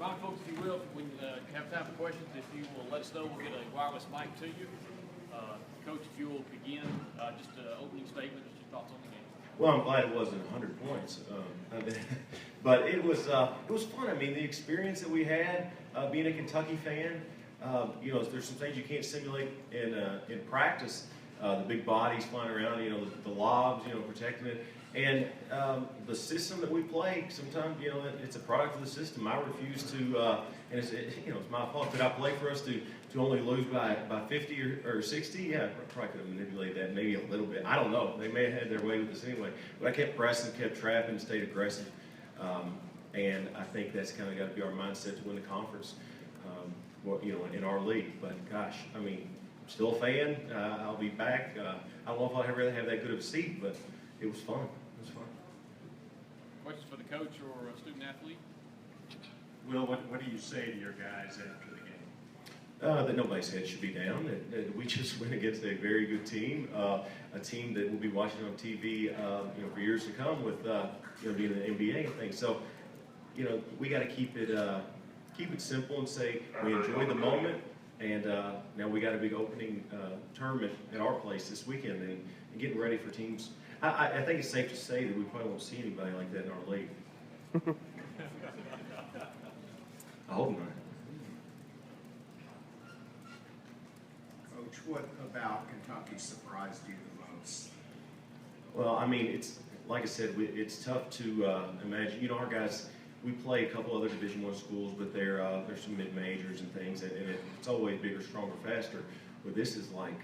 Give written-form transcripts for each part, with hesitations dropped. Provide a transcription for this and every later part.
Remind folks, if you will, when you have time for questions, if you will let us know, we'll get a wireless mic to you. Coach, if you will begin, just an opening statement, just your thoughts on the game. Well, I'm glad it wasn't 100 points, but it was fun. I mean, the experience that we had, being a Kentucky fan, there's some things you can't simulate in practice. The big bodies flying around, the lobs, protecting it, and the system that we play. Sometimes, it's a product of the system. I refuse to, and it's my fault. Did I play for us to only lose by 50 or 60? Yeah, I probably could have manipulated that maybe a little bit. I don't know. They may have had their way with us anyway. But I kept pressing, kept trapping, stayed aggressive, and I think that's kind of got to be our mindset to win the conference. In our league. But gosh, I mean, I'm still a fan. I'll be back. I don't know if I'll ever have that good of a seat, but it was fun. It was fun. Questions for the coach or a student athlete? Will, what do you say to your guys after the game? That nobody's head should be down. That we just went against a very good team, a team that we'll be watching on TV, for years to come with, being in the NBA and things. So, we got to keep it simple and say we enjoyed the moment, and now we got a big opening tournament at our place this weekend, and getting ready for teams. I think it's safe to say that we probably won't see anybody like that in our league. I hope not. Coach, what about Kentucky surprised you the most? Well, I mean, it's like I said, it's tough to imagine. Our guys. We play a couple other Division I schools, but they're some mid-majors and things, and it's always bigger, stronger, faster. But this is like,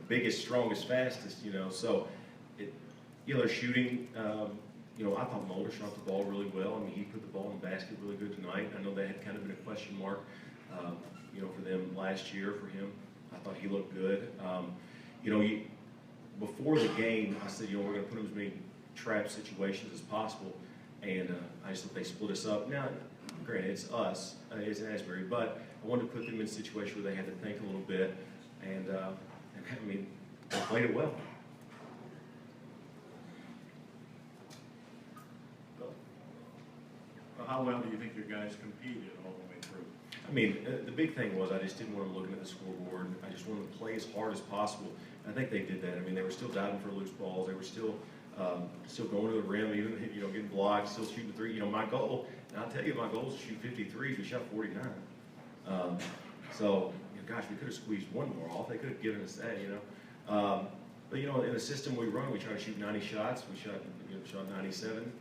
biggest, strongest, fastest. So they're shooting. I thought Mulder shot the ball really well. I mean, he put the ball in the basket really good tonight. I know that had kind of been a question mark, for them last year for him. I thought he looked good. Before the game, I said, we're going to put him in as many trap situations as possible. And I just thought they split us up. Now, granted, it's us, it's Asbury, but I wanted to put them in a situation where they had to think a little bit, and I mean, they played it well. Well, how well do you think your guys competed all the way through? I mean, the big thing was I just didn't want them looking at the scoreboard. I just wanted to play as hard as possible. I think they did that. I mean, they were still diving for loose balls. They were still going to the rim, even getting blocked, still shooting three. My goal, and I'll tell you, my goal is to shoot 53. We shot 49. Gosh, we could have squeezed one more off. They could have given us that, But in the system we run, we try to shoot 90 shots. We shot 97.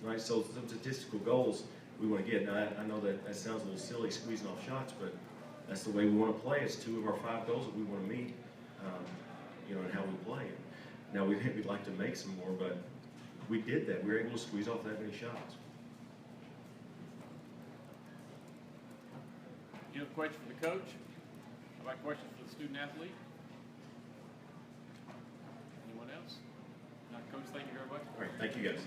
Right, so some statistical goals we want to get. Now, I know that sounds a little silly, squeezing off shots, but that's the way we want to play. It's 2 of our 5 goals that we want to meet, and how we play. Now, we'd like to make some more, but we did that. We were able to squeeze off that many shots. You have a question for the coach? How about questions for the student athlete? Anyone else? Coach, thank you very much. All right, thank you guys.